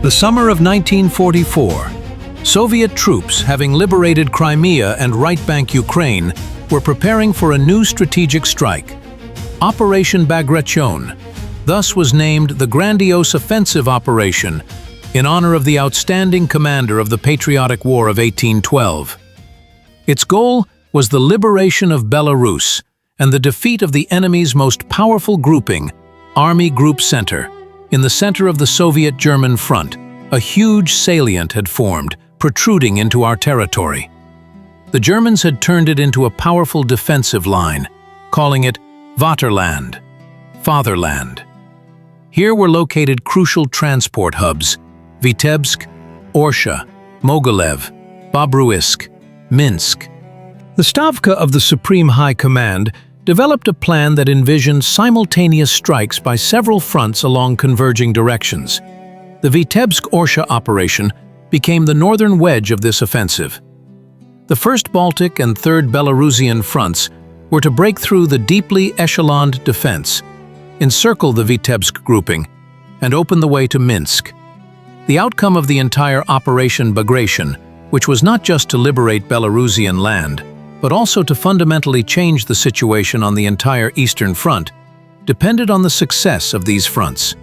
The summer of 1944. Soviet troops, having liberated Crimea and right bank Ukraine, were preparing for a new strategic strike. Operation Bagration thus was named the Grandiose Offensive Operation in honor of the outstanding commander of the Patriotic War of 1812. Its goal was the liberation of Belarus and the defeat of the enemy's most powerful grouping, Army Group Center. In the center of the Soviet-German front, a huge salient had formed, protruding into our territory. The Germans had turned it into a powerful defensive line, calling it Vaterland, Fatherland. Here were located crucial transport hubs: Vitebsk, Orsha, Mogilev, Bobruisk, Minsk. The Stavka of the Supreme High Command developed a plan that envisioned simultaneous strikes by several fronts along converging directions. The Vitebsk-Orsha operation became the northern wedge of this offensive. The 1st Baltic and 3rd Belarusian fronts were to break through the deeply echeloned defense, encircle the Vitebsk grouping, and open the way to Minsk. The outcome of the entire Operation Bagration, which was not just to liberate Belarusian land, but also to fundamentally change the situation on the entire Eastern Front, depended on the success of these fronts.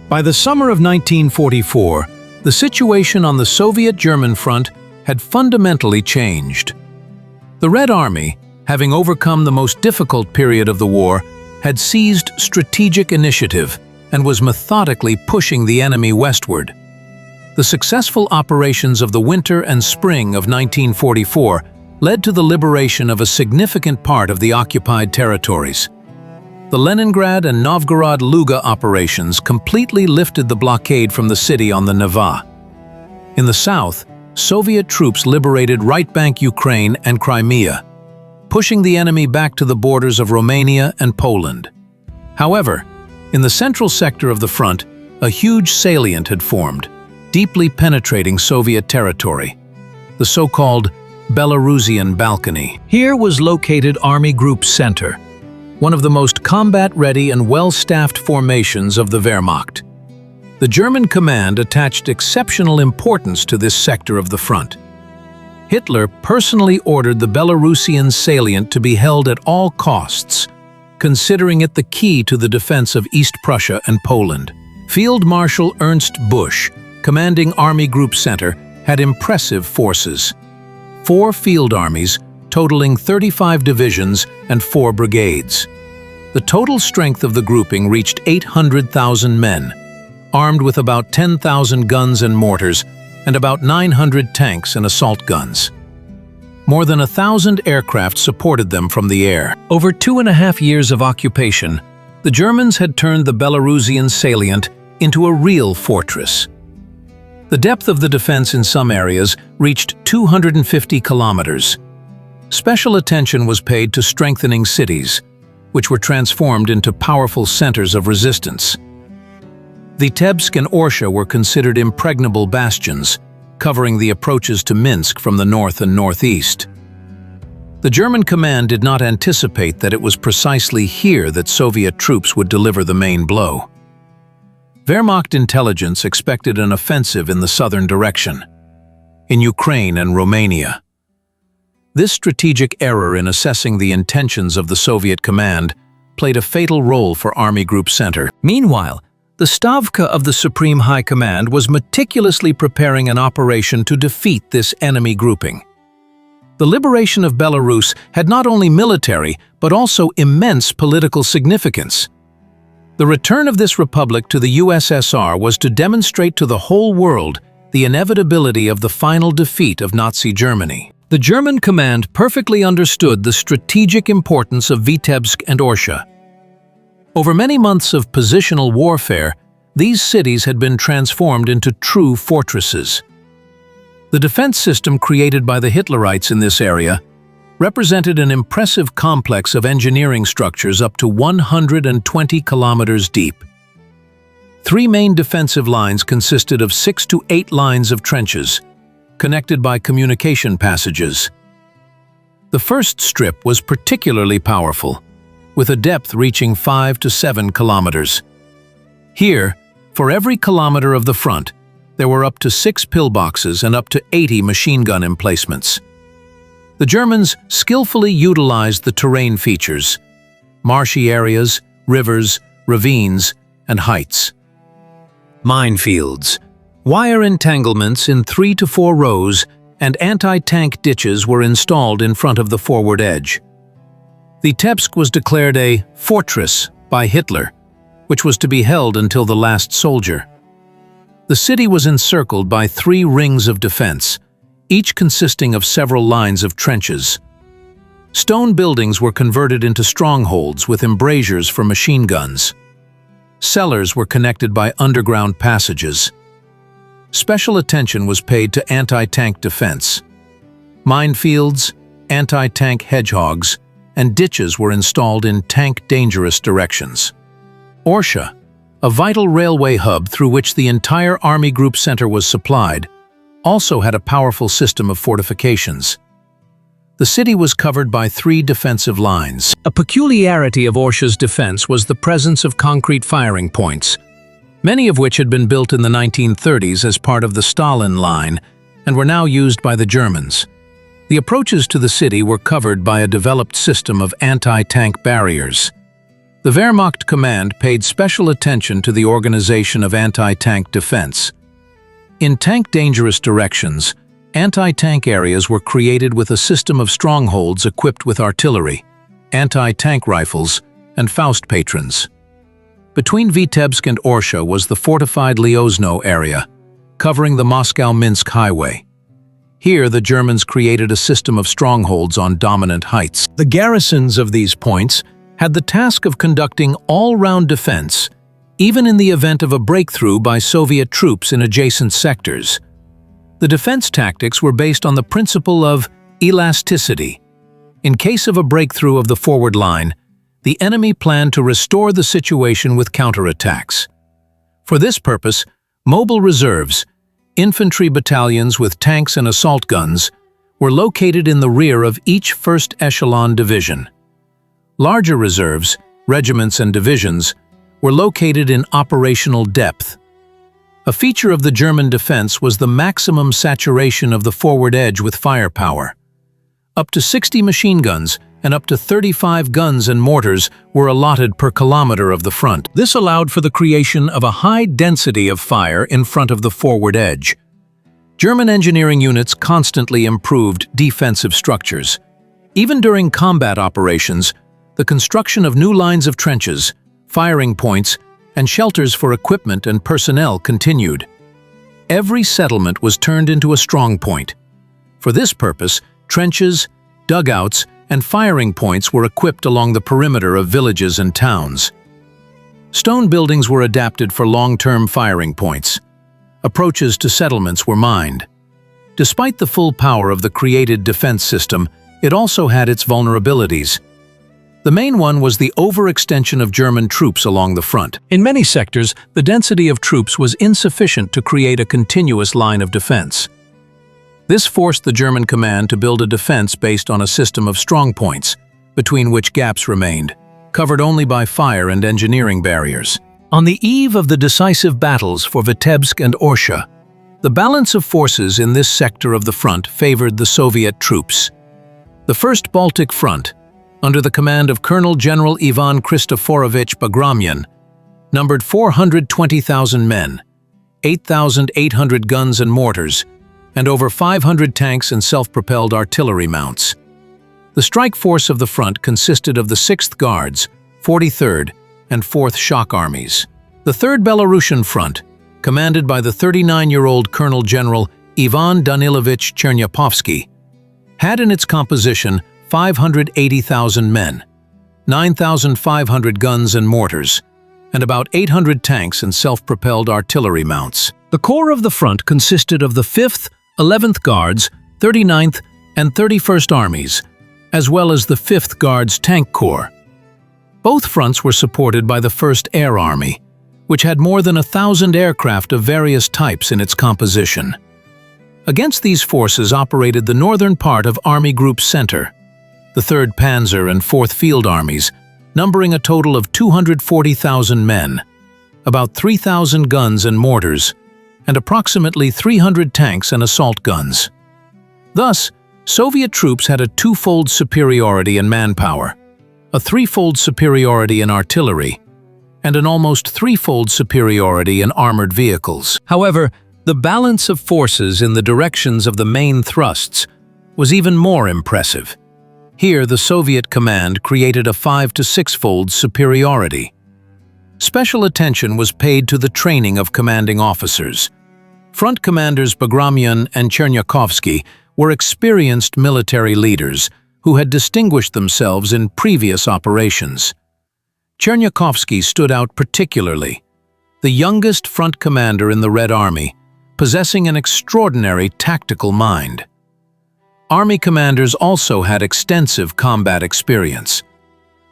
By the summer of 1944, the situation on the Soviet-German front had fundamentally changed. The Red Army, having overcome the most difficult period of the war, had seized strategic initiative and was methodically pushing the enemy westward. The successful operations of the winter and spring of 1944 led to the liberation of a significant part of the occupied territories. The Leningrad and Novgorod Luga operations completely lifted the blockade from the city on the Neva. In the south, Soviet troops liberated right bank Ukraine and Crimea, pushing the enemy back to the borders of Romania and Poland. However, in the central sector of the front, a huge salient had formed, deeply penetrating Soviet territory, the so-called Belarusian Balcony. Here was located Army Group Center, one of the most combat-ready and well-staffed formations of the Wehrmacht. The German command attached exceptional importance to this sector of the front. Hitler personally ordered the Belarusian salient to be held at all costs, considering it the key to the defense of East Prussia and Poland. Field Marshal Ernst Busch, commanding Army Group Center, had impressive forces. 4 field armies, totaling 35 divisions and 4 brigades. The total strength of the grouping reached 800,000 men, armed with about 10,000 guns and mortars, and about 900 tanks and assault guns. More than 1,000 aircraft supported them from the air. Over 2.5 years of occupation, the Germans had turned the Belarusian salient into a real fortress. The depth of the defense in some areas reached 250 kilometers. Special attention was paid to strengthening cities, which were transformed into powerful centers of resistance. Vitebsk and Orsha were considered impregnable bastions, covering the approaches to Minsk from the north and northeast. The German command did not anticipate that it was precisely here that Soviet troops would deliver the main blow. Wehrmacht intelligence expected an offensive in the southern direction, in Ukraine and Romania. This strategic error in assessing the intentions of the Soviet command played a fatal role for Army Group Center. Meanwhile, the Stavka of the Supreme High Command was meticulously preparing an operation to defeat this enemy grouping. The liberation of Belarus had not only military, but also immense political significance. The return of this republic to the USSR was to demonstrate to the whole world the inevitability of the final defeat of Nazi Germany. The German command perfectly understood the strategic importance of Vitebsk and Orsha. Over many months of positional warfare, these cities had been transformed into true fortresses. The defense system created by the Hitlerites in this area represented an impressive complex of engineering structures up to 120 kilometers deep. 3 main defensive lines consisted of 6 to 8 lines of trenches, connected by communication passages. The first strip was particularly powerful, with a depth reaching 5 to 7 kilometers. Here, for every kilometer of the front, There were up to 6 pillboxes and up to 80 machine gun emplacements. The Germans skillfully utilized the terrain features: marshy areas, rivers, ravines, and heights. Minefields. Wire entanglements in 3 to 4 rows and anti-tank ditches were installed in front of the forward edge. Vitebsk was declared a fortress by Hitler, which was to be held until the last soldier. The city was encircled by 3 rings of defense, each consisting of several lines of trenches. Stone buildings were converted into strongholds with embrasures for machine guns. Cellars were connected by underground passages. Special attention was paid to anti-tank defense. Minefields, anti-tank hedgehogs, and ditches were installed in tank-dangerous directions. Orsha, a vital railway hub through which the entire Army Group Center was supplied, also had a powerful system of fortifications. The city was covered by 3 defensive lines. A peculiarity of Orsha's defense was the presence of concrete firing points, many of which had been built in the 1930s as part of the Stalin Line and were now used by the Germans. The approaches to the city were covered by a developed system of anti-tank barriers. The Wehrmacht command paid special attention to the organization of anti-tank defense. In tank-dangerous directions, anti-tank areas were created with a system of strongholds equipped with artillery, anti-tank rifles, and Faust patrons. Between Vitebsk and Orsha was the fortified Liozno area, covering the Moscow-Minsk highway. Here, the Germans created a system of strongholds on dominant heights. The garrisons of these points had the task of conducting all-round defense, even in the event of a breakthrough by Soviet troops in adjacent sectors. The defense tactics were based on the principle of elasticity. In case of a breakthrough of the forward line, the enemy planned to restore the situation with counterattacks. For this purpose, mobile reserves, infantry battalions with tanks and assault guns, were located in the rear of each first echelon division. Larger reserves, regiments and divisions, were located in operational depth. A feature of the German defense was the maximum saturation of the forward edge with firepower. Up to 60 machine guns and up to 35 guns and mortars were allotted per kilometer of the front. This allowed for the creation of a high density of fire in front of the forward edge. German engineering units constantly improved defensive structures. Even during combat operations, the construction of new lines of trenches, firing points, and shelters for equipment and personnel continued. Every settlement was turned into a strong point. For this purpose, trenches, dugouts, and firing points were equipped along the perimeter of villages and towns. Stone buildings were adapted for long-term firing points. Approaches to settlements were mined. Despite the full power of the created defense system, it also had its vulnerabilities. The main one was the overextension of German troops along the front. In many sectors, the density of troops was insufficient to create a continuous line of defense. This forced the German command to build a defense based on a system of strongpoints, between which gaps remained, covered only by fire and engineering barriers. On the eve of the decisive battles for Vitebsk and Orsha, the balance of forces in this sector of the front favored the Soviet troops. The First Baltic Front, under the command of Colonel General Ivan Kristoforovich Bagration, numbered 420,000 men, 8,800 guns and mortars, and over 500 tanks and self-propelled artillery mounts. The strike force of the front consisted of the 6th Guards, 43rd, and 4th Shock Armies. The 3rd Belarusian Front, commanded by the 39-year-old Colonel General Ivan Danilovich Chernyapovsky, had in its composition 580,000 men, 9,500 guns and mortars, and about 800 tanks and self-propelled artillery mounts. The corps of the front consisted of the 5th, 11th Guards, 39th, and 31st Armies, as well as the 5th Guards Tank Corps. Both fronts were supported by the 1st Air Army, which had more than 1,000 aircraft of various types in its composition. Against these forces operated the northern part of Army Group Center, the 3rd Panzer and 4th Field Armies, numbering a total of 240,000 men, about 3,000 guns and mortars, and approximately 300 tanks and assault guns. Thus, Soviet troops had a twofold superiority in manpower, a threefold superiority in artillery, and an almost threefold superiority in armored vehicles. However, the balance of forces in the directions of the main thrusts was even more impressive. Here, the Soviet command created a 5- to 6-fold superiority. Special attention was paid to the training of commanding officers. Front commanders Bagration and Chernyakhovsky were experienced military leaders who had distinguished themselves in previous operations. Chernyakhovsky stood out particularly, the youngest front commander in the Red Army, possessing an extraordinary tactical mind. Army commanders also had extensive combat experience.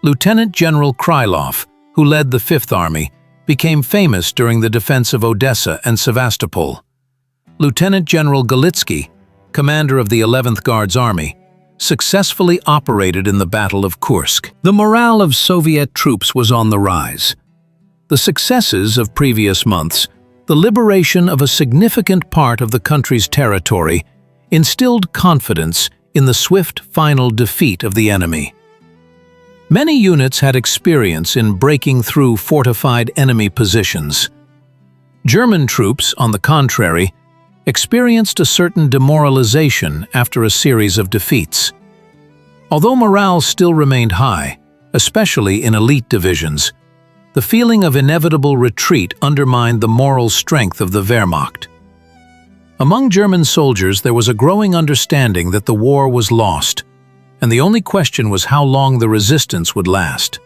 Lieutenant General Krylov, who led the Fifth Army, became famous during the defense of Odessa and Sevastopol. Lieutenant General Galitsky, commander of the 11th Guards Army, successfully operated in the Battle of Kursk. The morale of Soviet troops was on the rise. The successes of previous months, the liberation of a significant part of the country's territory, instilled confidence in the swift final defeat of the enemy. Many units had experience in breaking through fortified enemy positions. German troops, on the contrary, experienced a certain demoralization after a series of defeats. Although morale still remained high, especially in elite divisions, the feeling of inevitable retreat undermined the moral strength of the Wehrmacht. Among German soldiers, there was a growing understanding that the war was lost, and the only question was how long the resistance would last.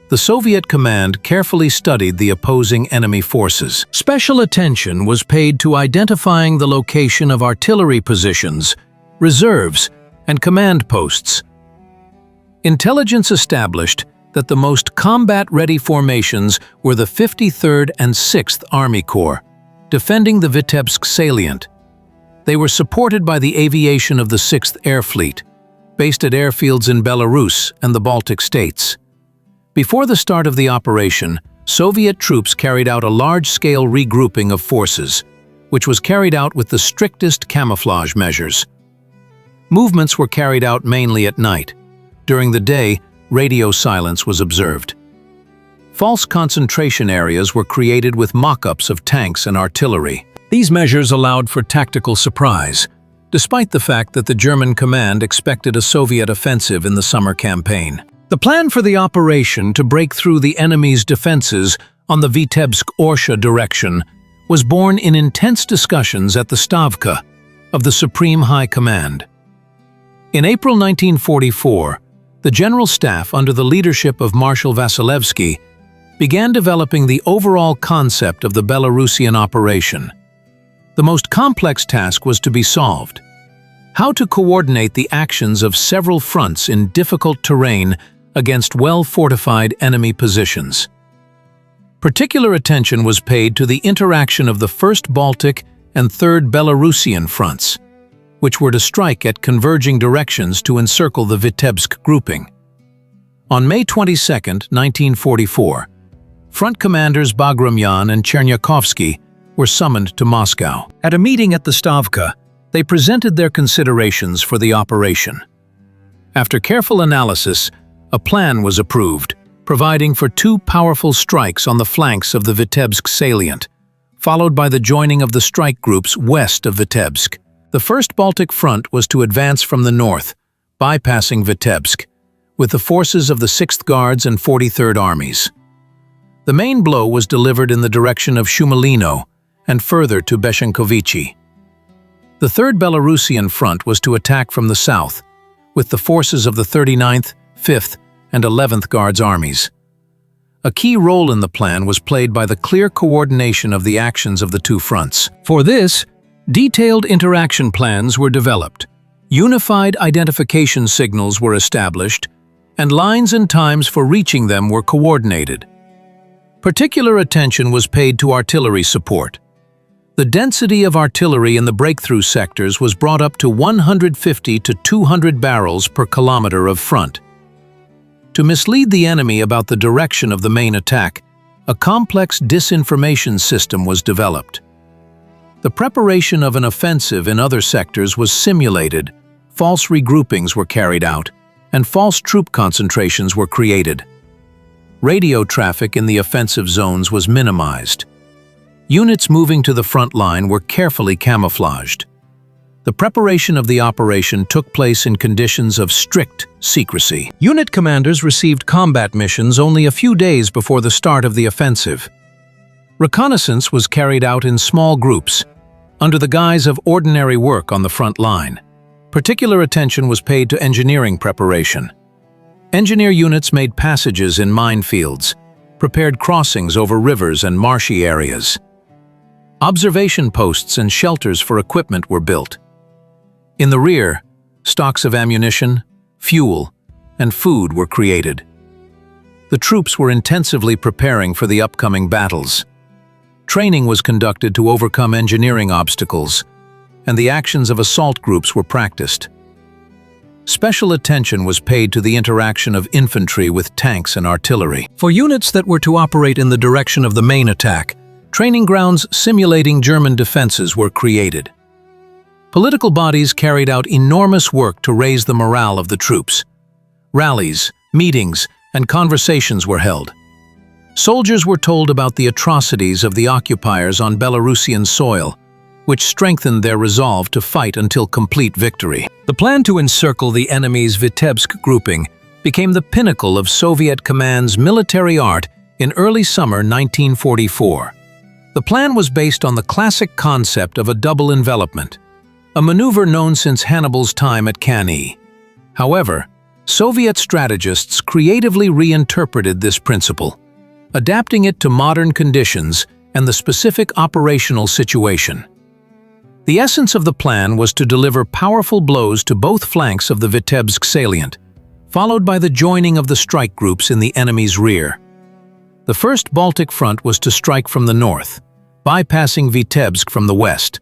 The Soviet command carefully studied the opposing enemy forces. Special attention was paid to identifying the location of artillery positions, reserves, and command posts. Intelligence established that the most combat-ready formations were the 53rd and 6th Army Corps, defending the Vitebsk salient. They were supported by the aviation of the 6th Air Fleet, based at airfields in Belarus and the Baltic states. Before the start of the operation, Soviet troops carried out a large-scale regrouping of forces, which was carried out with the strictest camouflage measures. Movements were carried out mainly at night. During the day, radio silence was observed. False concentration areas were created with mock-ups of tanks and artillery. These measures allowed for tactical surprise, despite the fact that the German command expected a Soviet offensive in the summer campaign. The plan for the operation to break through the enemy's defenses on the Vitebsk-Orsha direction was born in intense discussions at the Stavka of the Supreme High Command. In April 1944, the General Staff, under the leadership of Marshal Vasilevsky, began developing the overall concept of the Belarusian operation. The most complex task was to be solved: how to coordinate the actions of several fronts in difficult terrain against well-fortified enemy positions. Particular attention was paid to the interaction of the 1st Baltic and 3rd Belarusian fronts, which were to strike at converging directions to encircle the Vitebsk grouping. On May 22, 1944, front commanders Bagration and Chernyakhovsky were summoned to Moscow. At a meeting at the Stavka, they presented their considerations for the operation. After careful analysis, a plan was approved, providing for 2 powerful strikes on the flanks of the Vitebsk salient, followed by the joining of the strike groups west of Vitebsk. The 1st Baltic Front was to advance from the north, bypassing Vitebsk, with the forces of the 6th Guards and 43rd Armies. The main blow was delivered in the direction of Shumalino and further to Beshenkovichi. The 3rd Belarusian Front was to attack from the south, with the forces of the 39th, 5th, and 11th Guards Armies. A key role in the plan was played by the clear coordination of the actions of the 2 fronts. For this, detailed interaction plans were developed, unified identification signals were established, and lines and times for reaching them were coordinated. Particular attention was paid to artillery support. The density of artillery in the breakthrough sectors was brought up to 150 to 200 barrels per kilometer of front. To mislead the enemy about the direction of the main attack, a complex disinformation system was developed. The preparation of an offensive in other sectors was simulated, false regroupings were carried out, and false troop concentrations were created. Radio traffic in the offensive zones was minimized. Units moving to the front line were carefully camouflaged. The preparation of the operation took place in conditions of strict secrecy. Unit commanders received combat missions only a few days before the start of the offensive. Reconnaissance was carried out in small groups, under the guise of ordinary work on the front line. Particular attention was paid to engineering preparation. Engineer units made passages in minefields, prepared crossings over rivers and marshy areas. Observation posts and shelters for equipment were built. In the rear, stocks of ammunition, fuel, and food were created. The troops were intensively preparing for the upcoming battles. Training was conducted to overcome engineering obstacles, and the actions of assault groups were practiced. Special attention was paid to the interaction of infantry with tanks and artillery. For units that were to operate in the direction of the main attack, training grounds simulating German defenses were created. Political bodies carried out enormous work to raise the morale of the troops. Rallies, meetings, and conversations were held. Soldiers were told about the atrocities of the occupiers on Belarusian soil, which strengthened their resolve to fight until complete victory. The plan to encircle the enemy's Vitebsk grouping became the pinnacle of Soviet command's military art in early summer 1944. The plan was based on the classic concept of a double envelopment, a maneuver known since Hannibal's time at Cannae. However, Soviet strategists creatively reinterpreted this principle, adapting it to modern conditions and the specific operational situation. The essence of the plan was to deliver powerful blows to both flanks of the Vitebsk salient, followed by the joining of the strike groups in the enemy's rear. The First Baltic Front was to strike from the north, bypassing Vitebsk from the west,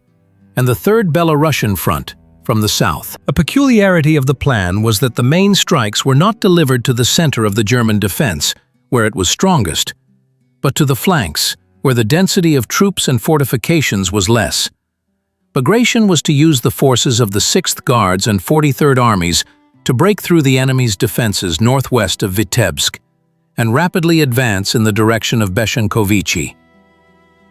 and the Third Belarusian Front from the south. A peculiarity of the plan was that the main strikes were not delivered to the center of the German defense, where it was strongest, but to the flanks, where the density of troops and fortifications was less. Bagration was to use the forces of the 6th Guards and 43rd Armies to break through the enemy's defenses northwest of Vitebsk and rapidly advance in the direction of Beshenkovichi.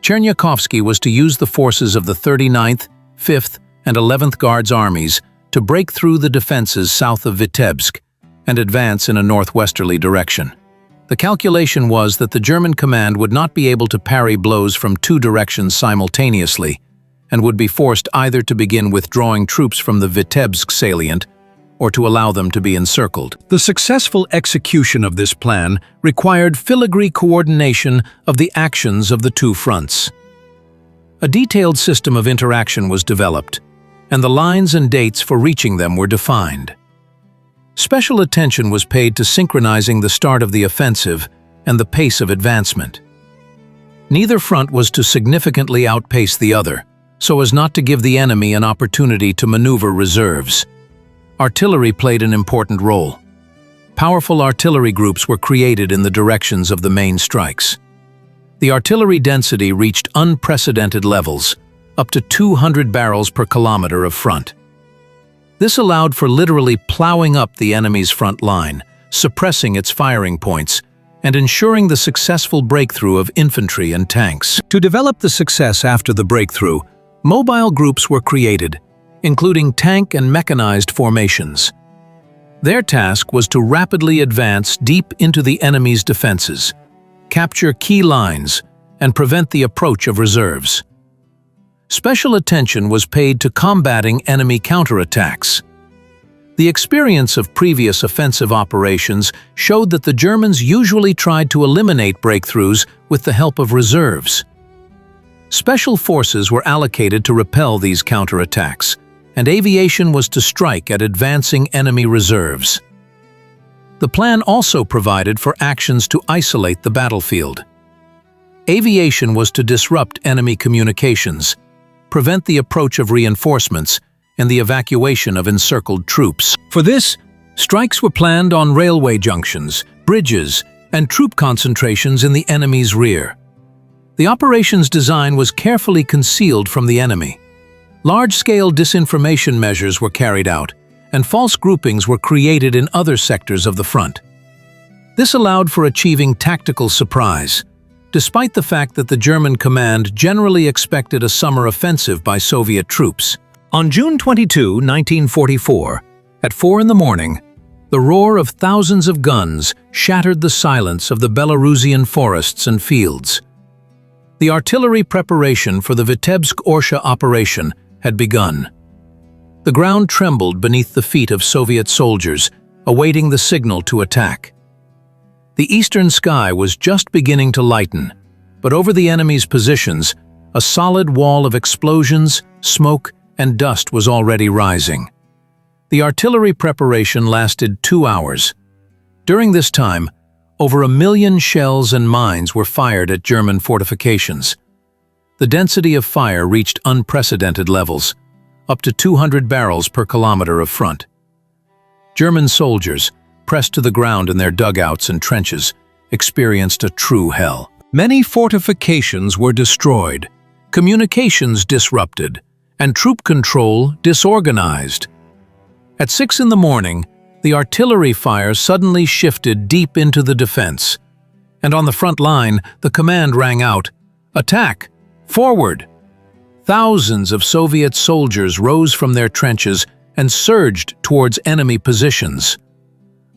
Cherniakovsky was to use the forces of the 39th, 5th, and 11th Guards armies to break through the defenses south of Vitebsk and advance in a northwesterly direction. The calculation was that the German command would not be able to parry blows from two directions simultaneously and would be forced either to begin withdrawing troops from the Vitebsk salient or to allow them to be encircled. The successful execution of this plan required filigree coordination of the actions of the two fronts. A detailed system of interaction was developed, and the lines and dates for reaching them were defined. Special attention was paid to synchronizing the start of the offensive and the pace of advancement. Neither front was to significantly outpace the other, so as not to give the enemy an opportunity to maneuver reserves. Artillery played an important role. Powerful artillery groups were created in the directions of the main strikes. The artillery density reached unprecedented levels, up to 200 barrels per kilometer of front. This allowed for literally plowing up the enemy's front line, suppressing its firing points, and ensuring the successful breakthrough of infantry and tanks. To develop the success after the breakthrough, mobile groups were created, including tank and mechanized formations. Their task was to rapidly advance deep into the enemy's defenses, capture key lines, and prevent the approach of reserves. Special attention was paid to combating enemy counterattacks. The experience of previous offensive operations showed that the Germans usually tried to eliminate breakthroughs with the help of reserves. Special forces were allocated to repel these counterattacks, and aviation was to strike at advancing enemy reserves. The plan also provided for actions to isolate the battlefield. Aviation was to disrupt enemy communications, prevent the approach of reinforcements, and the evacuation of encircled troops. For this, strikes were planned on railway junctions, bridges, and troop concentrations in the enemy's rear. The operation's design was carefully concealed from the enemy. Large-scale disinformation measures were carried out, and false groupings were created in other sectors of the front. This allowed for achieving tactical surprise, despite the fact that the German command generally expected a summer offensive by Soviet troops. On June 22, 1944, at 4 in the morning, the roar of thousands of guns shattered the silence of the Belarusian forests and fields. The artillery preparation for the Vitebsk-Orsha operation had begun. The ground trembled beneath the feet of Soviet soldiers, awaiting the signal to attack. The eastern sky was just beginning to lighten, but over the enemy's positions, a solid wall of explosions, smoke, and dust was already rising. The artillery preparation lasted 2 hours. During this time, over 1 million shells and mines were fired at German fortifications. The density of fire reached unprecedented levels, up to 200 barrels per kilometer of front. German soldiers, pressed to the ground in their dugouts and trenches, experienced a true hell. Many fortifications were destroyed, communications disrupted, and troop control disorganized. At 6 in the morning, the artillery fire suddenly shifted deep into the defense, and on the front line, the command rang out, "Attack! Forward!" Thousands of Soviet soldiers rose from their trenches and surged towards enemy positions.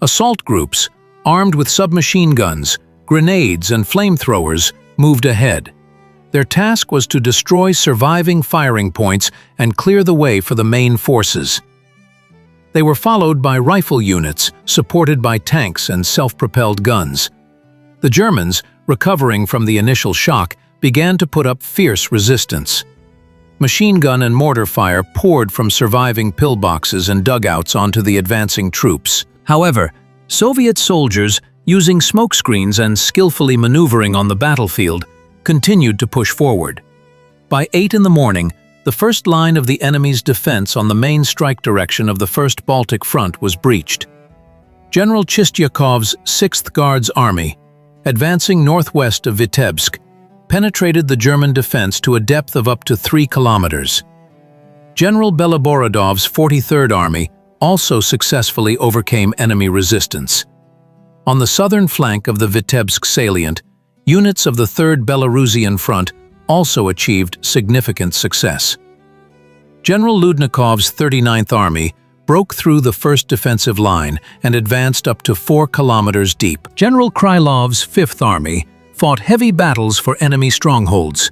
Assault groups, armed with submachine guns, grenades, and flamethrowers, moved ahead. Their task was to destroy surviving firing points and clear the way for the main forces. They were followed by rifle units, supported by tanks and self-propelled guns. The Germans, recovering from the initial shock, began to put up fierce resistance. Machine gun and mortar fire poured from surviving pillboxes and dugouts onto the advancing troops. However, Soviet soldiers, using smokescreens and skillfully maneuvering on the battlefield, continued to push forward. By 8 in the morning, the first line of the enemy's defense on the main strike direction of the First Baltic Front was breached. General Chistyakov's 6th Guards Army, advancing northwest of Vitebsk, penetrated the German defense to a depth of up to 3 kilometers. General Beloborodov's 43rd Army also successfully overcame enemy resistance. On the southern flank of the Vitebsk salient, units of the 3rd Belarusian Front also achieved significant success. General Ludnikov's 39th Army broke through the first defensive line and advanced up to 4 kilometers deep. General Krylov's 5th Army fought heavy battles for enemy strongholds,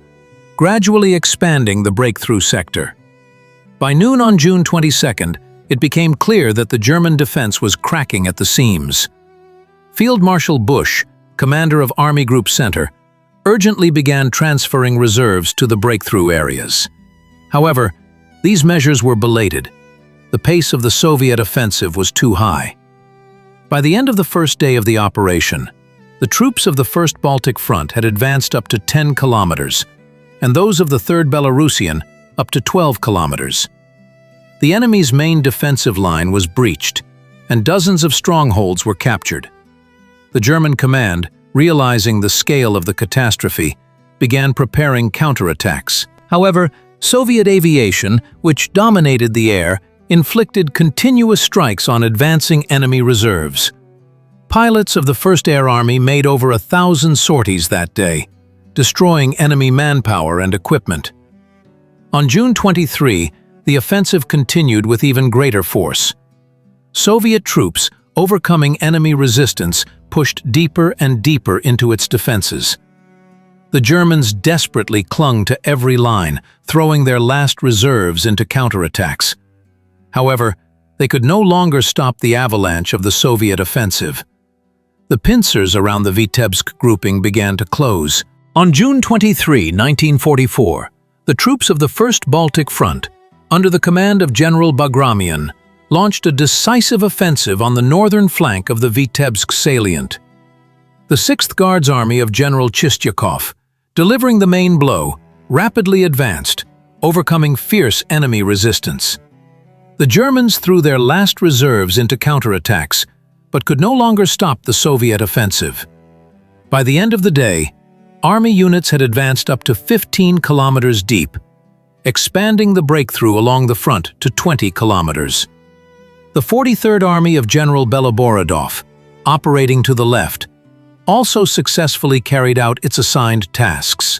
gradually expanding the breakthrough sector. By noon on June 22nd, it became clear that the German defense was cracking at the seams. Field Marshal Busch, commander of Army Group Center, urgently began transferring reserves to the breakthrough areas. However, these measures were belated. The pace of the Soviet offensive was too high. By the end of the first day of the operation, the troops of the First Baltic Front had advanced up to 10 kilometers, and those of the 3rd Belarusian up to 12 kilometers. The enemy's main defensive line was breached, and dozens of strongholds were captured. The German command, realizing the scale of the catastrophe, began preparing counterattacks. However, Soviet aviation, which dominated the air, inflicted continuous strikes on advancing enemy reserves. Pilots of the 1st Air Army made over 1,000 sorties that day, destroying enemy manpower and equipment. On June 23, the offensive continued with even greater force. Soviet troops, overcoming enemy resistance, pushed deeper and deeper into its defenses. The Germans desperately clung to every line, throwing their last reserves into counterattacks. However, they could no longer stop the avalanche of the Soviet offensive. The pincers around the Vitebsk grouping began to close. On June 23, 1944, the troops of the First Baltic Front, under the command of General Bagration, launched a decisive offensive on the northern flank of the Vitebsk salient. The 6th Guards Army of General Chistyakov, delivering the main blow, rapidly advanced, overcoming fierce enemy resistance. The Germans threw their last reserves into counterattacks, but could no longer stop the Soviet offensive. By the end of the day, Army units had advanced up to 15 kilometers deep, expanding the breakthrough along the front to 20 kilometers. The 43rd Army of General Beloborodov, operating to the left, also successfully carried out its assigned tasks,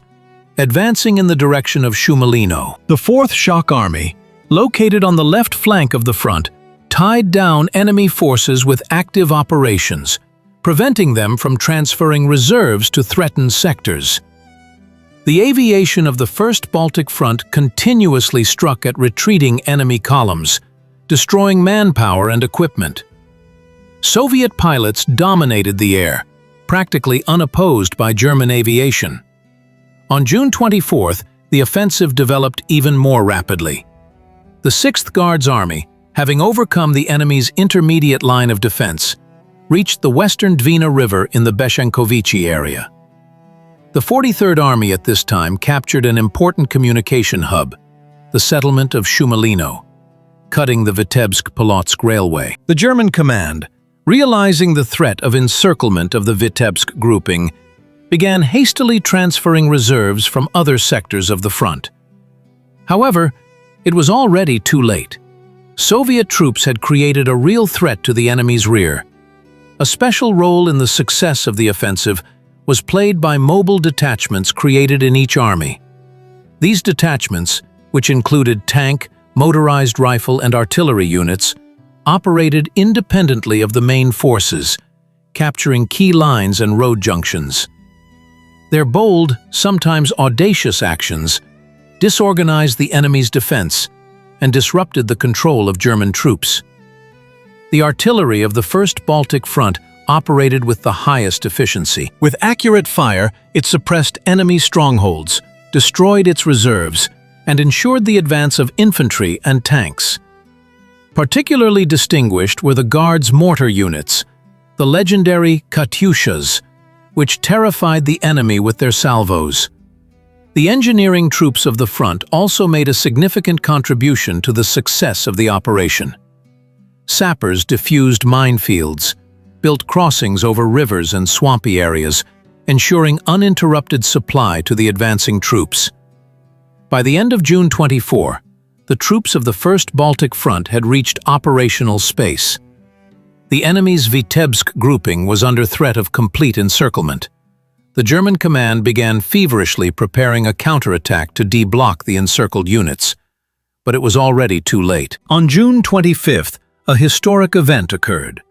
advancing in the direction of Shumalino. The 4th Shock Army, located on the left flank of the front, tied down enemy forces with active operations, preventing them from transferring reserves to threatened sectors. The aviation of the First Baltic Front continuously struck at retreating enemy columns, destroying manpower and equipment. Soviet pilots dominated the air, practically unopposed by German aviation. On June 24th, the offensive developed even more rapidly. The 6th Guards Army, having overcome the enemy's intermediate line of defense, reached the western Dvina River in the Beshenkovichi area. The 43rd Army at this time captured an important communication hub, the settlement of Shumalino, cutting the Vitebsk-Polotsk railway. The German command, realizing the threat of encirclement of the Vitebsk grouping, began hastily transferring reserves from other sectors of the front. However, it was already too late. Soviet troops had created a real threat to the enemy's rear. A special role in the success of the offensive was played by mobile detachments created in each army. These detachments, which included tank, motorized rifle and artillery units, operated independently of the main forces, capturing key lines and road junctions. Their bold, sometimes audacious actions disorganized the enemy's defense and disrupted the control of German troops. The artillery of the First Baltic Front operated with the highest efficiency. With accurate fire, it suppressed enemy strongholds, destroyed its reserves, and ensured the advance of infantry and tanks. Particularly distinguished were the Guards' mortar units, the legendary Katyushas, which terrified the enemy with their salvos. The engineering troops of the front also made a significant contribution to the success of the operation. Sappers diffused minefields, built crossings over rivers and swampy areas, ensuring uninterrupted supply to the advancing troops. By the end of June 24, the troops of the First Baltic Front had reached operational space. The enemy's Vitebsk grouping was under threat of complete encirclement. The German command began feverishly preparing a counterattack to de-block the encircled units, but it was already too late. On June 25th, a historic event occurred.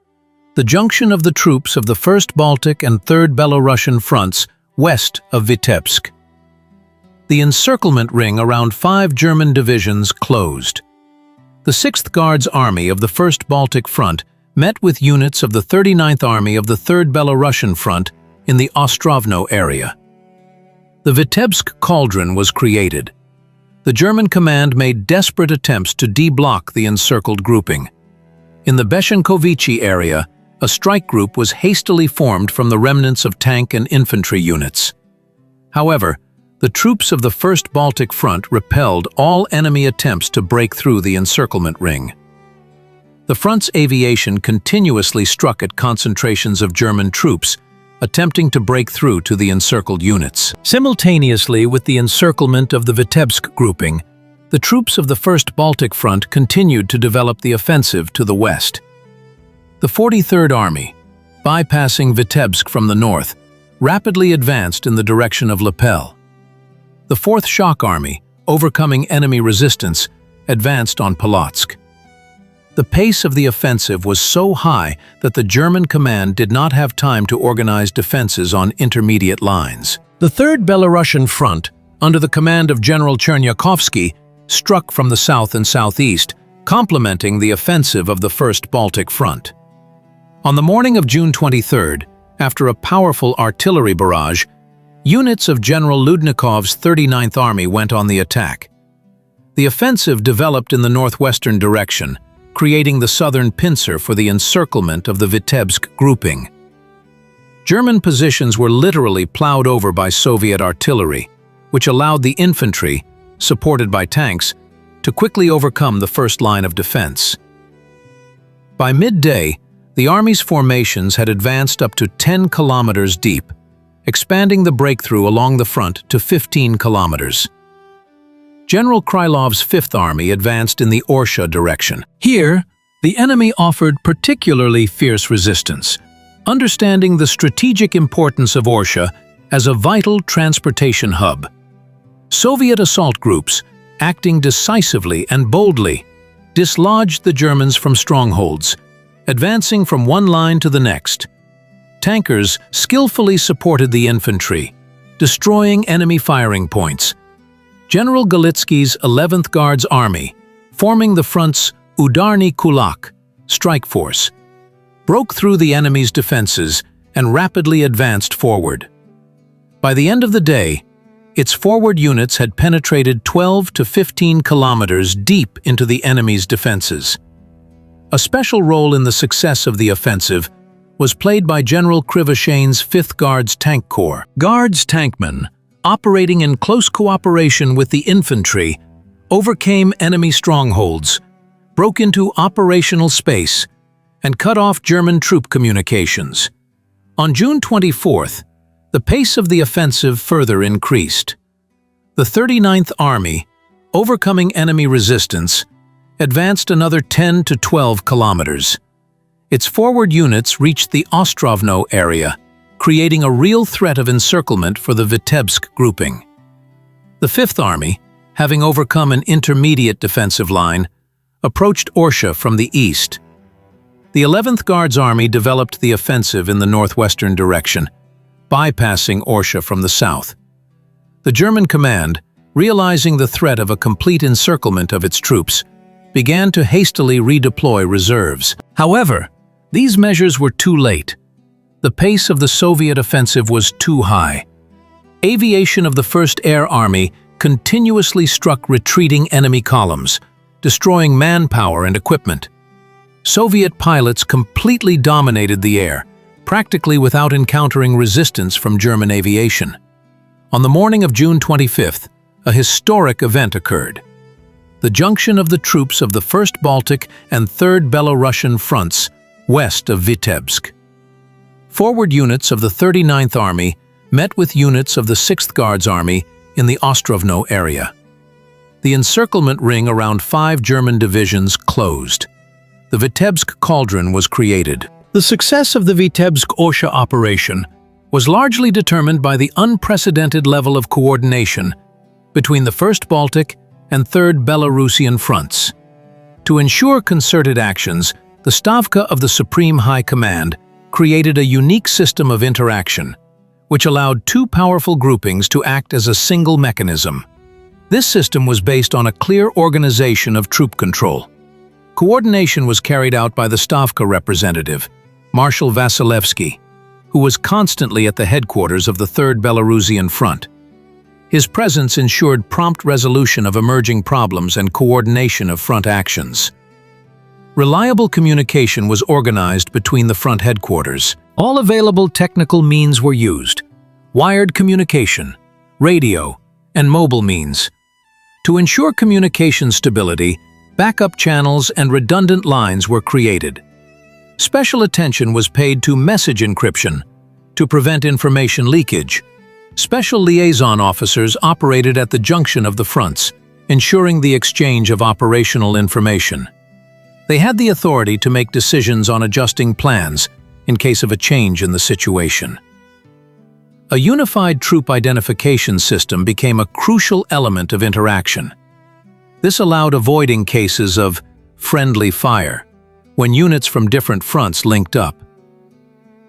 The junction of the troops of the First Baltic and Third Belarusian fronts west of Vitebsk. The encirclement ring around 5 German divisions closed. The 6th Guards Army of the First Baltic Front met with units of the 39th Army of the Third Belarusian Front in the Ostrovno area. The Vitebsk cauldron was created. The German command made desperate attempts to de-block the encircled grouping. In the Beshenkovichi area, a strike group was hastily formed from the remnants of tank and infantry units. However, the troops of the First Baltic Front repelled all enemy attempts to break through the encirclement ring. The front's aviation continuously struck at concentrations of German troops, attempting to break through to the encircled units. Simultaneously with the encirclement of the Vitebsk grouping, the troops of the First Baltic Front continued to develop the offensive to the west. The 43rd Army, bypassing Vitebsk from the north, rapidly advanced in the direction of Lapel. The 4th Shock Army, overcoming enemy resistance, advanced on Polotsk. The pace of the offensive was so high that the German command did not have time to organize defenses on intermediate lines. The 3rd Belarusian Front, under the command of General Chernyakovsky, struck from the south and southeast, complementing the offensive of the First Baltic Front. On the morning of June 23rd, after a powerful artillery barrage, units of General Ludnikov's 39th Army went on the attack. The offensive developed in the northwestern direction, creating the southern pincer for the encirclement of the Vitebsk grouping. German positions were literally plowed over by Soviet artillery, which allowed the infantry, supported by tanks, to quickly overcome the first line of defense. By midday, the Army's formations had advanced up to 10 kilometers deep, expanding the breakthrough along the front to 15 kilometers. General Krylov's Fifth Army advanced in the Orsha direction. Here, the enemy offered particularly fierce resistance, understanding the strategic importance of Orsha as a vital transportation hub. Soviet assault groups, acting decisively and boldly, dislodged the Germans from strongholds, advancing from one line to the next. Tankers skillfully supported the infantry, destroying enemy firing points. General Galitsky's 11th Guards Army, forming the front's Udarny Kulak strike force, broke through the enemy's defenses and rapidly advanced forward. By the end of the day, its forward units had penetrated 12 to 15 kilometers deep into the enemy's defenses. A special role in the success of the offensive was played by General Krivosheyn's 5th Guards Tank Corps. Guards tankmen, operating in close cooperation with the infantry, overcame enemy strongholds, broke into operational space, and cut off German troop communications. On June 24th, the pace of the offensive further increased. The 39th Army, overcoming enemy resistance, advanced another 10 to 12 kilometers. Its forward units reached the Ostrovno area, creating a real threat of encirclement for the Vitebsk grouping. The Fifth Army, having overcome an intermediate defensive line, approached Orsha from the east. The 11th Guards Army developed the offensive in the northwestern direction, bypassing Orsha from the south. The German command, realizing the threat of a complete encirclement of its troops, began to hastily redeploy reserves. However, these measures were too late. The pace of the Soviet offensive was too high. Aviation of the 1st Air Army continuously struck retreating enemy columns, destroying manpower and equipment. Soviet pilots completely dominated the air, practically without encountering resistance from German aviation. On the morning of June 25th, a historic event occurred. The junction of the troops of the 1st Baltic and 3rd Belarusian fronts west of Vitebsk. Forward units of the 39th Army met with units of the 6th Guards Army in the Ostrovno area. The encirclement ring around 5 German divisions closed. The Vitebsk cauldron was created. The success of the Vitebsk-Orsha operation was largely determined by the unprecedented level of coordination between the 1st Baltic and 3rd Belarusian fronts. To ensure concerted actions, the Stavka of the Supreme High Command created a unique system of interaction, which allowed 2 powerful groupings to act as a single mechanism. This system was based on a clear organization of troop control. Coordination was carried out by the Stavka representative, Marshal Vasilevsky, who was constantly at the headquarters of the 3rd Belarusian Front. His presence ensured prompt resolution of emerging problems and coordination of front actions. Reliable communication was organized between the front headquarters. All available technical means were used: wired communication, radio, and mobile means. To ensure communication stability, backup channels and redundant lines were created. Special attention was paid to message encryption. To prevent information leakage, special liaison officers operated at the junction of the fronts, ensuring the exchange of operational information. They had the authority to make decisions on adjusting plans in case of a change in the situation. A unified troop identification system became a crucial element of interaction. This allowed avoiding cases of friendly fire when units from different fronts linked up.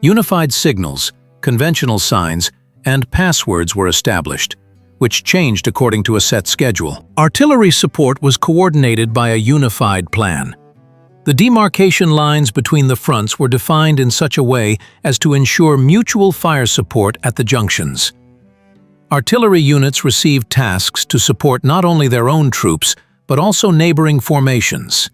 Unified signals, conventional signs, and passwords were established, which changed according to a set schedule. Artillery support was coordinated by a unified plan. The demarcation lines between the fronts were defined in such a way as to ensure mutual fire support at the junctions. Artillery units received tasks to support not only their own troops, but also neighboring formations.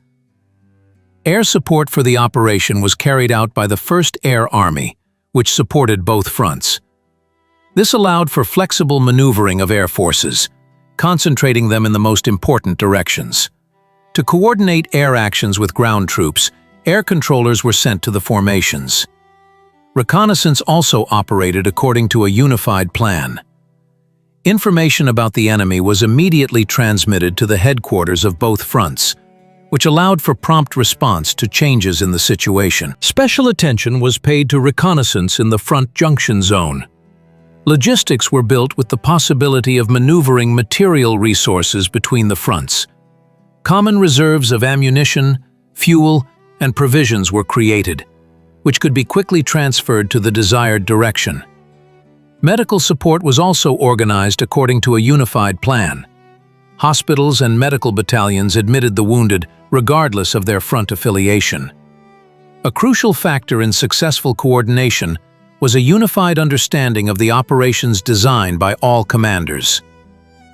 Air support for the operation was carried out by the 1st Air Army, which supported both fronts. This allowed for flexible maneuvering of air forces, concentrating them in the most important directions. To coordinate air actions with ground troops, air controllers were sent to the formations. Reconnaissance also operated according to a unified plan. Information about the enemy was immediately transmitted to the headquarters of both fronts, which allowed for prompt response to changes in the situation. Special attention was paid to reconnaissance in the front junction zone. Logistics were built with the possibility of maneuvering material resources between the fronts. Common reserves of ammunition, fuel, and provisions were created, which could be quickly transferred to the desired direction. Medical support was also organized according to a unified plan. Hospitals and medical battalions admitted the wounded regardless of their front affiliation. A crucial factor in successful coordination was a unified understanding of the operations design by all commanders.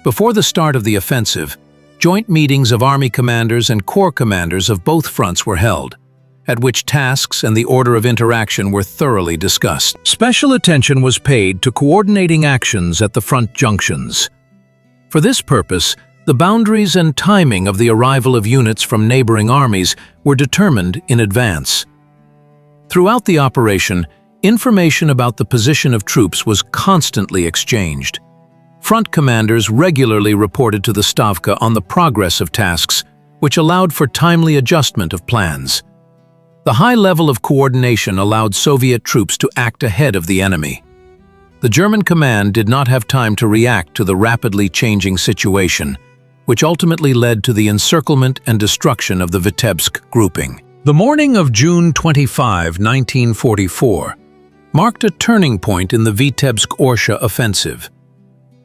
Before the start of the offensive, joint meetings of Army commanders and Corps commanders of both fronts were held, at which tasks and the order of interaction were thoroughly discussed. Special attention was paid to coordinating actions at the front junctions. For this purpose, the boundaries and timing of the arrival of units from neighboring armies were determined in advance. Throughout the operation, information about the position of troops was constantly exchanged. Front commanders regularly reported to the Stavka on the progress of tasks, which allowed for timely adjustment of plans. The high level of coordination allowed Soviet troops to act ahead of the enemy. The German command did not have time to react to the rapidly changing situation, which ultimately led to the encirclement and destruction of the Vitebsk grouping. The morning of June 25, 1944, marked a turning point in the Vitebsk-Orsha offensive.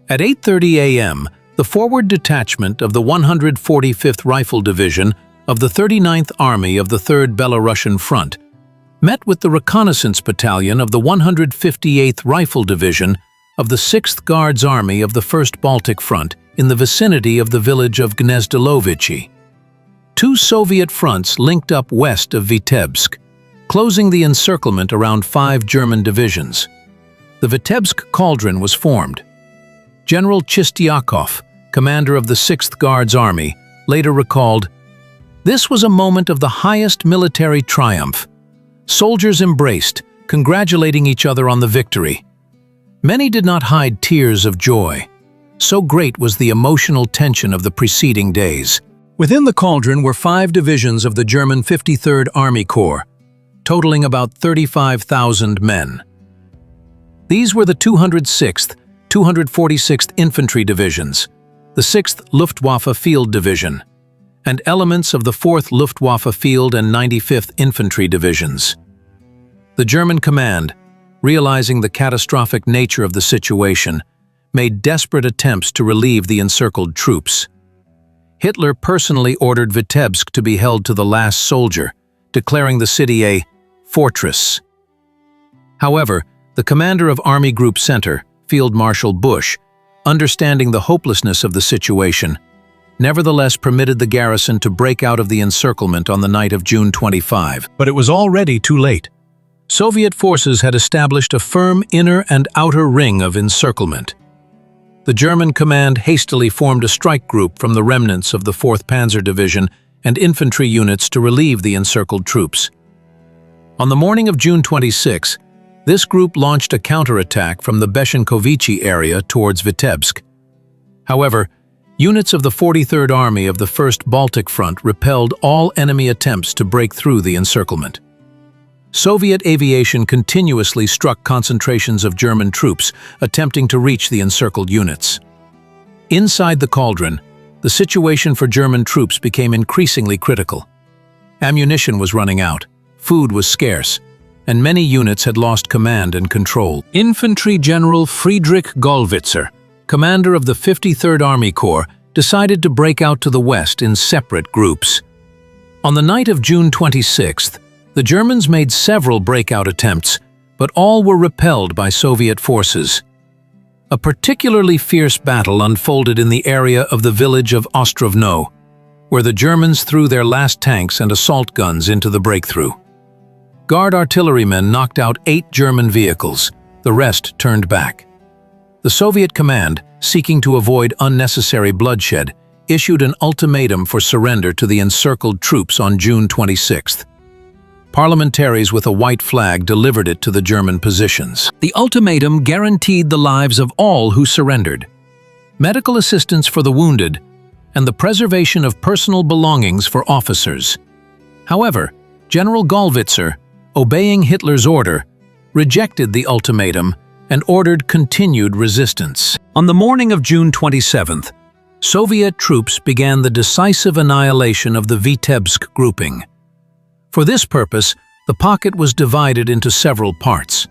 At 8:30 a.m., the forward detachment of the 145th Rifle Division of the 39th Army of the 3rd Belarusian Front met with the reconnaissance battalion of the 158th Rifle Division of the 6th Guards Army of the 1st Baltic Front in the vicinity of the village of Gnezdilovichi. Two Soviet fronts linked up west of Vitebsk, closing the encirclement around 5 German divisions. The Vitebsk Cauldron was formed. General Chistyakov, commander of the 6th Guards Army, later recalled, "This was a moment of the highest military triumph. Soldiers embraced, congratulating each other on the victory. Many did not hide tears of joy. So great was the emotional tension of the preceding days." Within the cauldron were 5 divisions of the German 53rd Army Corps, totaling about 35,000 men. These were the 206th, 246th Infantry Divisions, the 6th Luftwaffe Field Division, and elements of the 4th Luftwaffe Field and 95th Infantry Divisions. The German command, realizing the catastrophic nature of the situation, made desperate attempts to relieve the encircled troops. Hitler personally ordered Vitebsk to be held to the last soldier, declaring the city a fortress. However, the commander of Army Group Center, Field Marshal Busch, understanding the hopelessness of the situation, nevertheless permitted the garrison to break out of the encirclement on the night of June 25. But it was already too late. Soviet forces had established a firm inner and outer ring of encirclement. The German command hastily formed a strike group from the remnants of the 4th Panzer Division and infantry units to relieve the encircled troops. On the morning of June 26, this group launched a counterattack from the Beshenkovichi area towards Vitebsk. However, units of the 43rd Army of the 1st Baltic Front repelled all enemy attempts to break through the encirclement. Soviet aviation continuously struck concentrations of German troops attempting to reach the encircled units. Inside the cauldron, the situation for German troops became increasingly critical. Ammunition was running out, food was scarce, and many units had lost command and control. Infantry General Friedrich Gollwitzer, commander of the 53rd Army Corps, decided to break out to the west in separate groups. On the night of June 26th, the Germans made several breakout attempts, but all were repelled by Soviet forces. A particularly fierce battle unfolded in the area of the village of Ostrovno, where the Germans threw their last tanks and assault guns into the breakthrough. Guard artillerymen knocked out 8 German vehicles, the rest turned back. The Soviet command, seeking to avoid unnecessary bloodshed, issued an ultimatum for surrender to the encircled troops on June 26th. Parliamentaries with a white flag delivered it to the German positions. The ultimatum guaranteed the lives of all who surrendered, medical assistance for the wounded, and the preservation of personal belongings for officers. However, General Gallwitzer, obeying Hitler's order, rejected the ultimatum and ordered continued resistance. On the morning of June 27th, Soviet troops began the decisive annihilation of the Vitebsk grouping. For this purpose, the pocket was divided into several parts.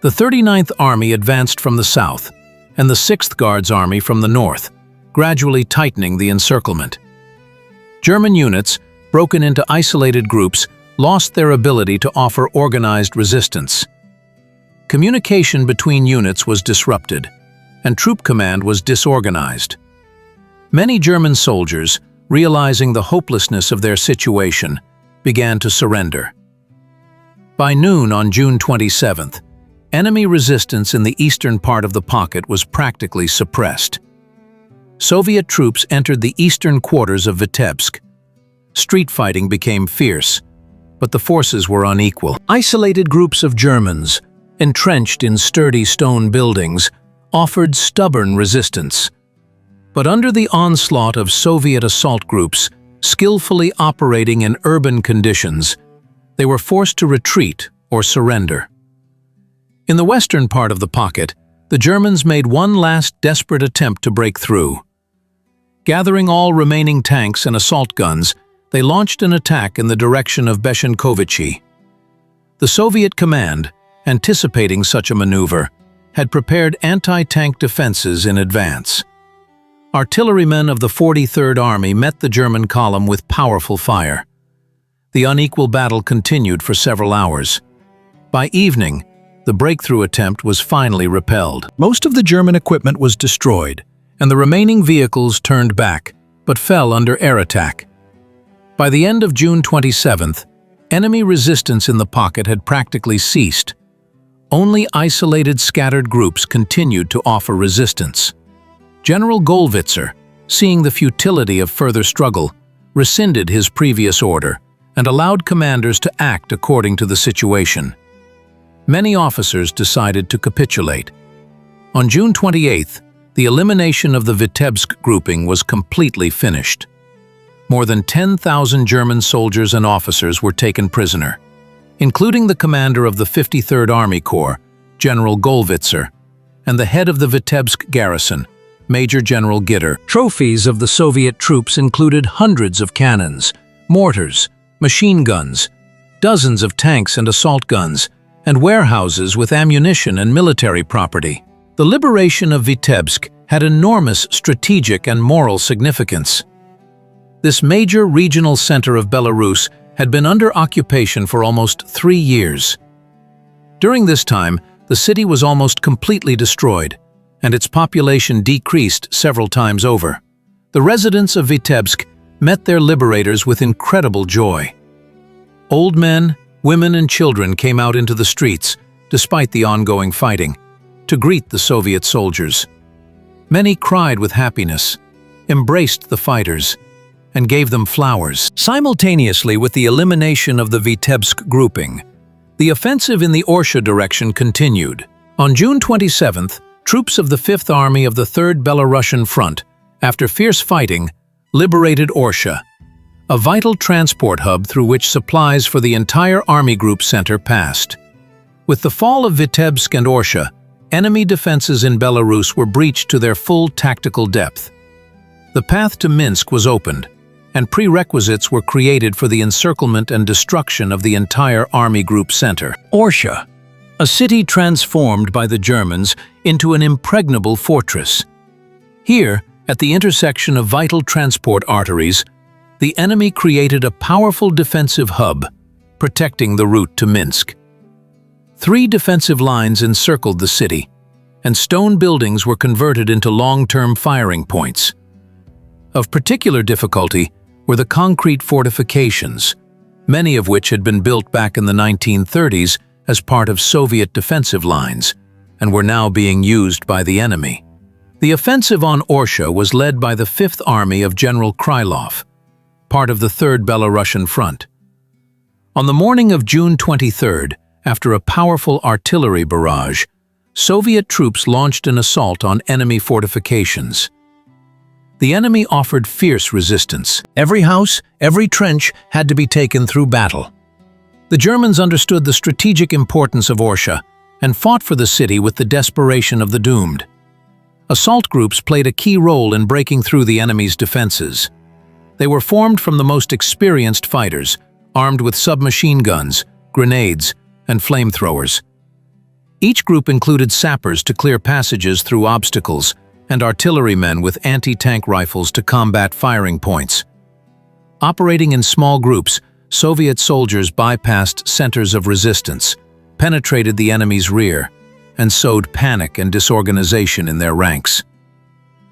The 39th Army advanced from the south, and the 6th Guards Army from the north, gradually tightening the encirclement. German units, broken into isolated groups, lost their ability to offer organized resistance. Communication between units was disrupted, and troop command was disorganized. Many German soldiers, realizing the hopelessness of their situation, began to surrender. By noon on June 27th, enemy resistance in the eastern part of the pocket was practically suppressed. Soviet troops entered the eastern quarters of Vitebsk. Street fighting became fierce, but the forces were unequal. Isolated groups of Germans, entrenched in sturdy stone buildings, offered stubborn resistance. But under the onslaught of Soviet assault groups, skillfully operating in urban conditions, they were forced to retreat or surrender. In the western part of the pocket, the Germans made one last desperate attempt to break through. Gathering all remaining tanks and assault guns, they launched an attack in the direction of Beshenkovichy. The Soviet command, anticipating such a maneuver, had prepared anti-tank defenses in advance. Artillerymen of the 43rd Army met the German column with powerful fire. The unequal battle continued for several hours. By evening, the breakthrough attempt was finally repelled. Most of the German equipment was destroyed, and the remaining vehicles turned back, but fell under air attack. By the end of June 27th, enemy resistance in the pocket had practically ceased. Only isolated scattered groups continued to offer resistance. General Gallwitzer, seeing the futility of further struggle, rescinded his previous order and allowed commanders to act according to the situation. Many officers decided to capitulate. On June 28th, the elimination of the Vitebsk grouping was completely finished. More than 10,000 German soldiers and officers were taken prisoner, including the commander of the 53rd Army Corps, General Gallwitzer, and the head of the Vitebsk garrison, Major General Gitter. Trophies of the Soviet troops included hundreds of cannons, mortars, machine guns, dozens of tanks and assault guns, and warehouses with ammunition and military property. The liberation of Vitebsk had enormous strategic and moral significance. This major regional center of Belarus had been under occupation for almost 3 years. During this time, the city was almost completely destroyed, and its population decreased several times over. The residents of Vitebsk met their liberators with incredible joy. Old men, women, and children came out into the streets, despite the ongoing fighting, to greet the Soviet soldiers. Many cried with happiness, embraced the fighters, and gave them flowers. Simultaneously with the elimination of the Vitebsk grouping, the offensive in the Orsha direction continued. On June 27th, troops of the 5th Army of the 3rd Belarusian Front, after fierce fighting, liberated Orsha, a vital transport hub through which supplies for the entire Army Group Center passed. With the fall of Vitebsk and Orsha, enemy defenses in Belarus were breached to their full tactical depth. The path to Minsk was opened, and prerequisites were created for the encirclement and destruction of the entire Army Group Center. Orsha, a city transformed by the Germans into an impregnable fortress. Here, at the intersection of vital transport arteries, the enemy created a powerful defensive hub, protecting the route to Minsk. 3 defensive lines encircled the city, and stone buildings were converted into long-term firing points. Of particular difficulty were the concrete fortifications, many of which had been built back in the 1930s as part of Soviet defensive lines and were now being used by the enemy. The offensive on Orsha was led by the 5th Army of General Krylov, part of the 3rd Belarusian Front. On the morning of June 23rd, after a powerful artillery barrage, Soviet troops launched an assault on enemy fortifications. The enemy offered fierce resistance. Every house, every trench had to be taken through battle. The Germans understood the strategic importance of Orsha and fought for the city with the desperation of the doomed. Assault groups played a key role in breaking through the enemy's defenses. They were formed from the most experienced fighters, armed with submachine guns, grenades, and flamethrowers. Each group included sappers to clear passages through obstacles and artillerymen with anti-tank rifles to combat firing points. Operating in small groups, Soviet soldiers bypassed centers of resistance, penetrated the enemy's rear, and sowed panic and disorganization in their ranks.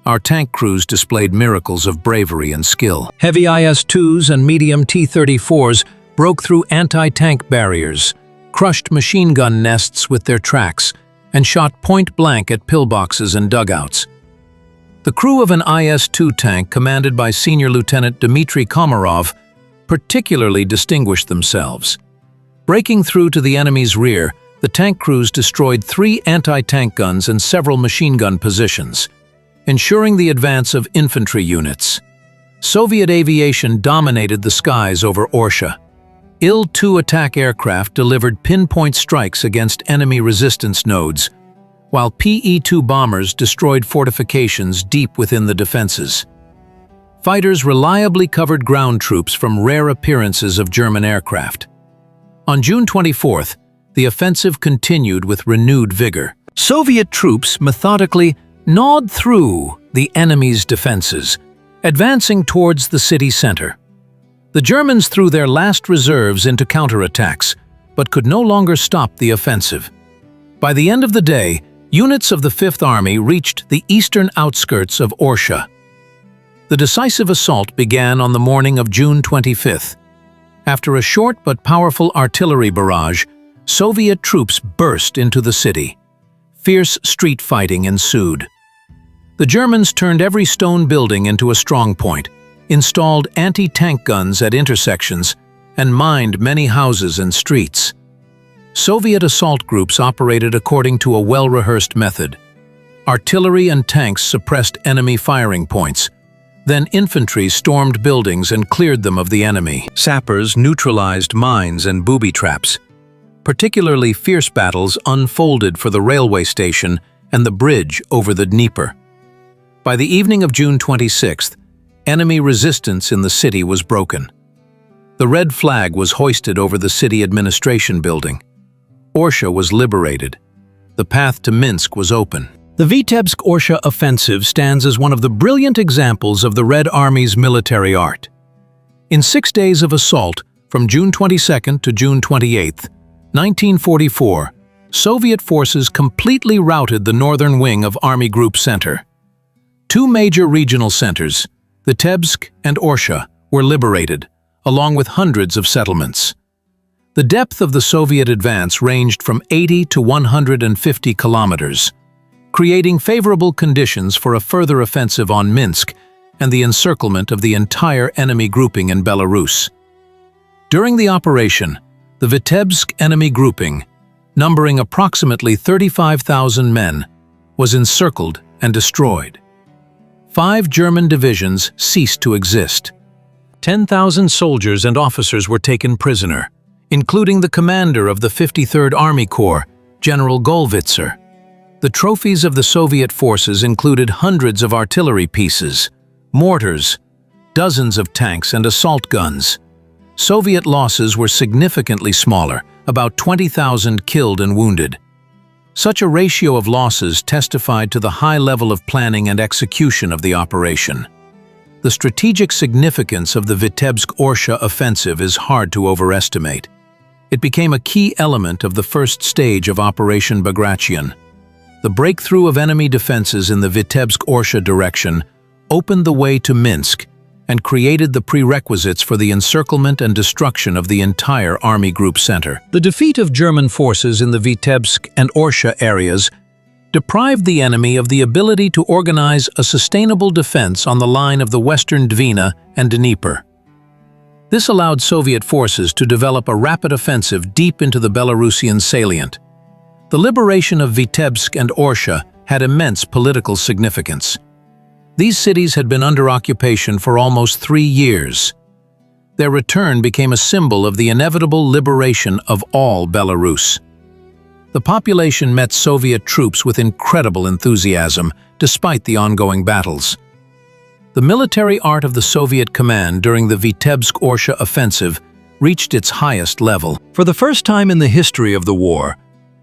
Our tank crews displayed miracles of bravery and skill. Heavy IS-2s and medium T-34s broke through anti-tank barriers, crushed machine gun nests with their tracks, and shot point-blank at pillboxes and dugouts. The crew of an IS-2 tank commanded by Senior Lieutenant Dmitry Komarov particularly distinguished themselves. Breaking through to the enemy's rear, the tank crews destroyed 3 anti-tank guns and several machine gun positions, ensuring the advance of infantry units. Soviet aviation dominated the skies over Orsha. Il-2 attack aircraft delivered pinpoint strikes against enemy resistance nodes, while PE-2 bombers destroyed fortifications deep within the defenses. Fighters reliably covered ground troops from rare appearances of German aircraft. On June 24th, the offensive continued with renewed vigor. Soviet troops methodically gnawed through the enemy's defenses, advancing towards the city center. The Germans threw their last reserves into counterattacks, but could no longer stop the offensive. By the end of the day, units of the Fifth Army reached the eastern outskirts of Orsha. The decisive assault began on the morning of June 25th. After a short but powerful artillery barrage, Soviet troops burst into the city. Fierce street fighting ensued. The Germans turned every stone building into a strongpoint, installed anti-tank guns at intersections, and mined many houses and streets. Soviet assault groups operated according to a well-rehearsed method. Artillery and tanks suppressed enemy firing points. Then infantry stormed buildings and cleared them of the enemy. Sappers neutralized mines and booby traps. Particularly fierce battles unfolded for the railway station and the bridge over the Dnieper. By the evening of June 26th, enemy resistance in the city was broken. The red flag was hoisted over the city administration building. Orsha was liberated. The path to Minsk was open. The Vitebsk-Orsha offensive stands as one of the brilliant examples of the Red Army's military art. In 6 days of assault, from June 22nd to June 28th, 1944, Soviet forces completely routed the northern wing of Army Group Center. 2 major regional centers, Vitebsk and Orsha, were liberated, along with hundreds of settlements. The depth of the Soviet advance ranged from 80 to 150 kilometers, creating favorable conditions for a further offensive on Minsk and the encirclement of the entire enemy grouping in Belarus. During the operation, the Vitebsk enemy grouping, numbering approximately 35,000 men, was encircled and destroyed. 5 German divisions ceased to exist. 10,000 soldiers and officers were taken prisoner, including the commander of the 53rd Army Corps, General Golvitzer. The trophies of the Soviet forces included hundreds of artillery pieces, mortars, dozens of tanks and assault guns. Soviet losses were significantly smaller, about 20,000 killed and wounded. Such a ratio of losses testified to the high level of planning and execution of the operation. The strategic significance of the Vitebsk-Orsha offensive is hard to overestimate. It became a key element of the first stage of Operation Bagration. The breakthrough of enemy defenses in the Vitebsk-Orsha direction opened the way to Minsk and created the prerequisites for the encirclement and destruction of the entire Army Group Center. The defeat of German forces in the Vitebsk and Orsha areas deprived the enemy of the ability to organize a sustainable defense on the line of the western Dvina and Dnieper. This allowed Soviet forces to develop a rapid offensive deep into the Belarusian salient. The liberation of Vitebsk and Orsha had immense political significance. These cities had been under occupation for almost 3 years. Their return became a symbol of the inevitable liberation of all Belarus. The population met Soviet troops with incredible enthusiasm, despite the ongoing battles. The military art of the Soviet command during the Vitebsk-Orsha offensive reached its highest level. For the first time in the history of the war,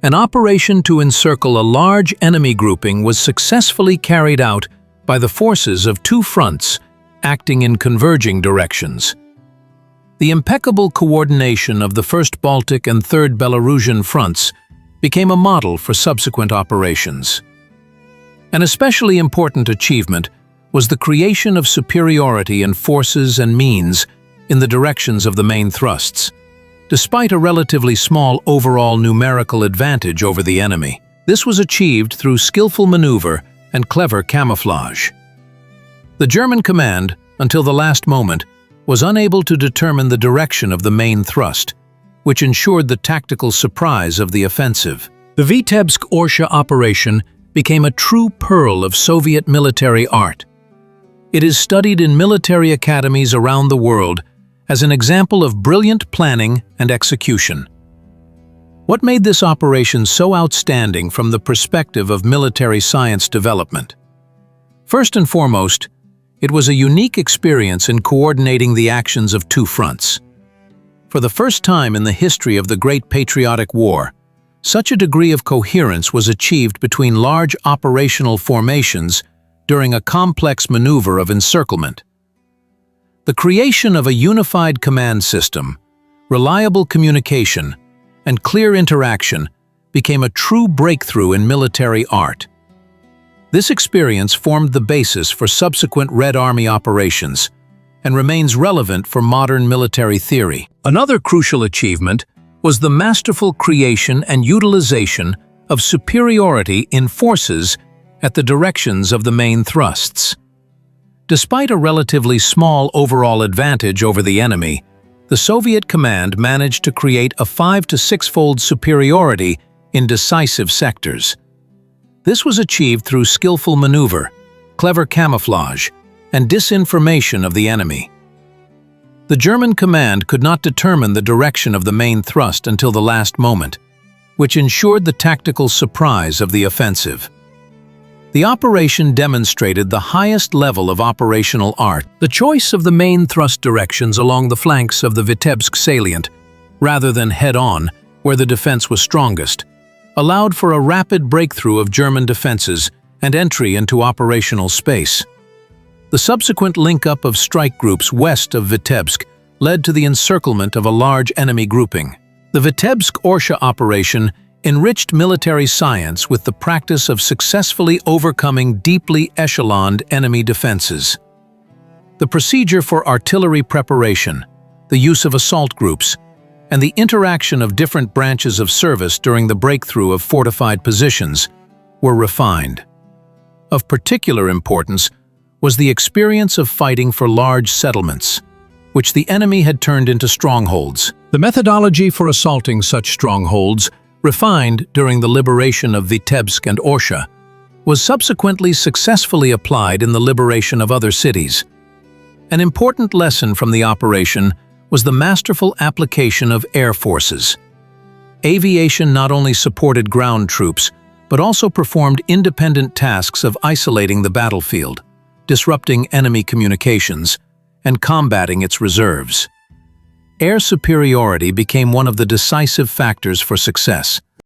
an operation to encircle a large enemy grouping was successfully carried out by the forces of 2 fronts acting in converging directions. The impeccable coordination of the 1st Baltic and 3rd Belarusian fronts became a model for subsequent operations. An especially important achievement was the creation of superiority in forces and means in the directions of the main thrusts. Despite a relatively small overall numerical advantage over the enemy, this was achieved through skillful maneuver and clever camouflage. The German command, until the last moment, was unable to determine the direction of the main thrust, which ensured the tactical surprise of the offensive. The Vitebsk-Orsha operation became a true pearl of Soviet military art. It is studied in military academies around the world as an example of brilliant planning and execution. What made this operation so outstanding from the perspective of military science development? First and foremost, it was a unique experience in coordinating the actions of 2 fronts. For the first time in the history of the Great Patriotic War, such a degree of coherence was achieved between large operational formations during a complex maneuver of encirclement. The creation of a unified command system, reliable communication, and clear interaction became a true breakthrough in military art. This experience formed the basis for subsequent Red Army operations and remains relevant for modern military theory. Another crucial achievement was the masterful creation and utilization of superiority in forces at the directions of the main thrusts. Despite a relatively small overall advantage over the enemy, the Soviet command managed to create a 5- to 6-fold superiority in decisive sectors. This was achieved through skillful maneuver, clever camouflage, and disinformation of the enemy. The German command could not determine the direction of the main thrust until the last moment, which ensured the tactical surprise of the offensive. The operation demonstrated the highest level of operational art. The choice of the main thrust directions along the flanks of the Vitebsk salient, rather than head-on, where the defense was strongest, allowed for a rapid breakthrough of German defenses and entry into operational space. The subsequent link-up of strike groups west of Vitebsk led to the encirclement of a large enemy grouping. The Vitebsk-Orsha operation enriched military science with the practice of successfully overcoming deeply echeloned enemy defenses. The procedure for artillery preparation, the use of assault groups, and the interaction of different branches of service during the breakthrough of fortified positions were refined. Of particular importance was the experience of fighting for large settlements, which the enemy had turned into strongholds. The methodology for assaulting such strongholds, refined during the liberation of Vitebsk and Orsha, was subsequently successfully applied in the liberation of other cities. An important lesson from the operation was the masterful application of air forces. Aviation not only supported ground troops, but also performed independent tasks of isolating the battlefield, disrupting enemy communications, and combating its reserves. Air superiority became one of the decisive factors for success.